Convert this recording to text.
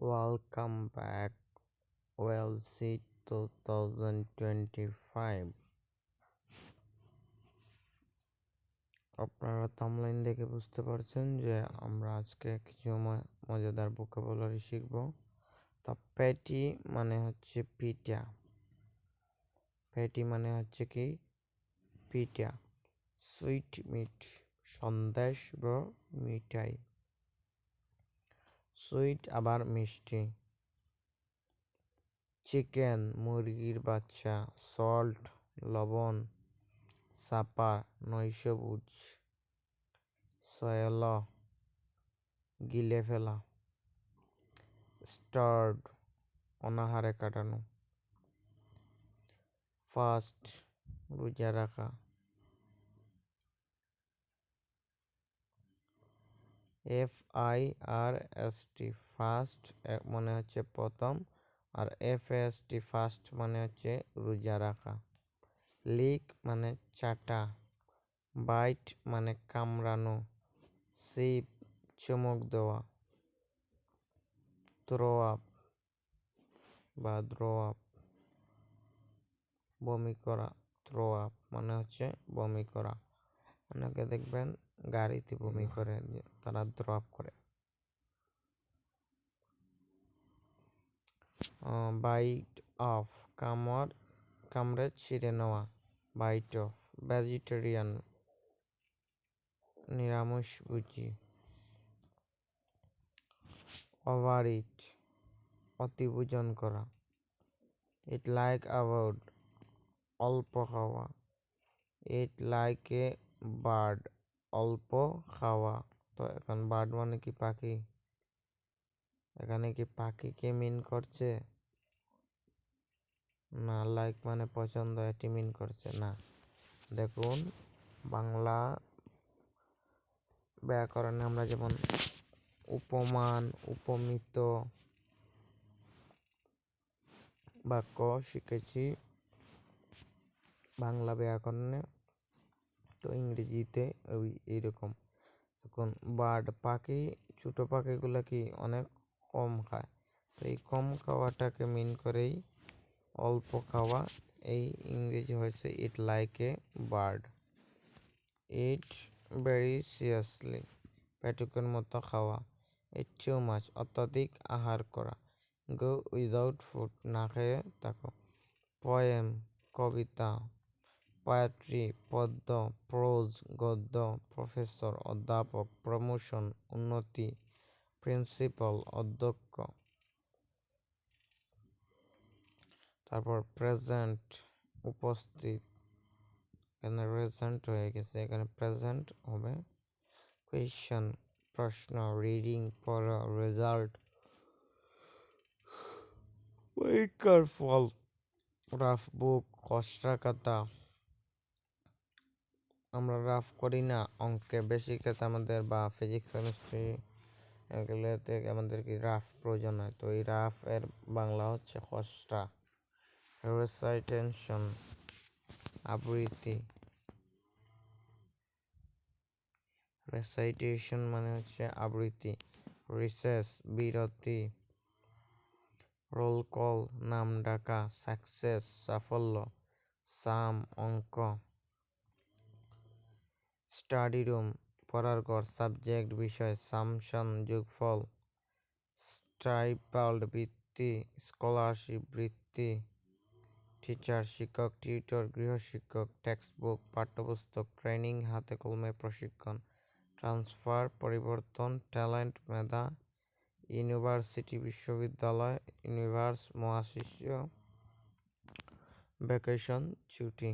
Welcome back. OLC 2025. আপনারা thumbnail দেখে বুঝতে পারছেন যে আমরা আজকে কিছু মজাদার ভোকাবুলারি শিখব। তা প্যাটি মানে হচ্ছে পিঠা। প্যাটি মানে হচ্ছে কি পিঠা। সুইট মিট সন্দেশ বা মিঠাই। সুইট আবার মিষ্টি। চিকেন মুরগির বাচ্চা। সল্ট লবণ। সাপা নৈশভোজ। সয়েল গিলে ফেলা। স্টার্ড অনাহারে কাটানো। ফাস্ট রোজা রাখা। FIRST ফাস্ট মানে হচ্ছে প্রথম, আর FAST ফাস্ট মানে হচ্ছে রোজা রাখা। লিক মানে চাটা। বাইট মানে কামড়ানো। সিপ চুমুক দেওয়া। থ্রো আপ বা থ্রো আপ বমি করা। থ্রো আপ মানে হচ্ছে বমি করা। অনেকে দেখবেন গাড়িতে বমি করে, তারা থ্রো আপ করে। বাইট অফ কামড়ে ছিঁড়ে নেওয়া। বাইট অফ ভেজিটেরিয়ান নিরামিষভোজী। ওভার ইট অতিভোজন করা। ইট লাইক অ্যাভয়েড অল্প খাওয়া। ইট লাইক এ বার্ড অল্প খাওয়া। তো এখন বার্ড মানে কি পাখি, এখানে কি পাখিকে মিন করছে না, লাইক মানে পছন্দ এটি মিন করছে না। দেখুন বাংলা ব্যাকরণে আমরা যেমন উপমান উপমিত বাক্য শিখেছি বাংলা ব্যাকরণে, তো ইংরেজিতে ওই এইরকম। তখন বার্ড পাখি, ছোট পাখিগুলো কি অনেক কম খায়, তো এই কম খাওয়াটাকে মিন করেই অল্প খাওয়া, এই ইংরেজি হয়েছে it like a bird. It very seriously পেটুকের মতো খাওয়া। ইট টু মাচ অত্যাধিক আহার করা। গো উইদাউট ফুড না খেয়ে থাকো। পোয়েম কবিতা। পোয়েট্রি পদ্য। প্রোজ গদ্য। প্রফেসর অধ্যাপক। প্রমোশন উন্নতি। প্রিন্সিপাল অধ্যক্ষ। তারপর প্রেজেন্ট উপস্থিত, এখানে রেজেন্ট হয়ে গেছে, এখানে প্রেজেন্ট হবে। কোয়েশ্চন প্রশ্ন। রিডিং পড়া। রেজাল্ট পরীক্ষার ফল। রাফ বুক খসড়া খাতা। আমরা রাফ করি না অঙ্কে, বেশি ক্ষেত্রে আমাদের বা ফিজিক্স কেমিস্ট্রি এগুলোতে আমাদের কি রাফ প্রয়োজন হয়, তো এই রাফ এর বাংলা হচ্ছে খসড়া। রেসাইটেশন আবৃত্তি। রেসাইটেশন মানে হচ্ছে আবৃত্তি। রিসেস বিরতি। রোল কল নাম ডাকা। সাকসেস সাফল্য। সাম অঙ্ক। স্টাডি রুম পড়ার ঘর। সাবজেক্ট বিষয়। সামশন যোগফল। স্টাইপেন্ড বৃত্তি। স্কলারশিপ বৃত্তি। টিচার শিক্ষক। টিউটর গৃহশিক্ষক। টেক্সট বুক পাঠ্যপুস্তক। ট্রেনিং হাতে কলমে প্রশিক্ষণ। ট্রান্সফার পরিবর্তন। ট্যালেন্ট মেধা। ইউনিভার্সিটি বিশ্ববিদ্যালয়। ইউনিভার্স মহাশিষ্য। ভ্যাকেশন ছুটি।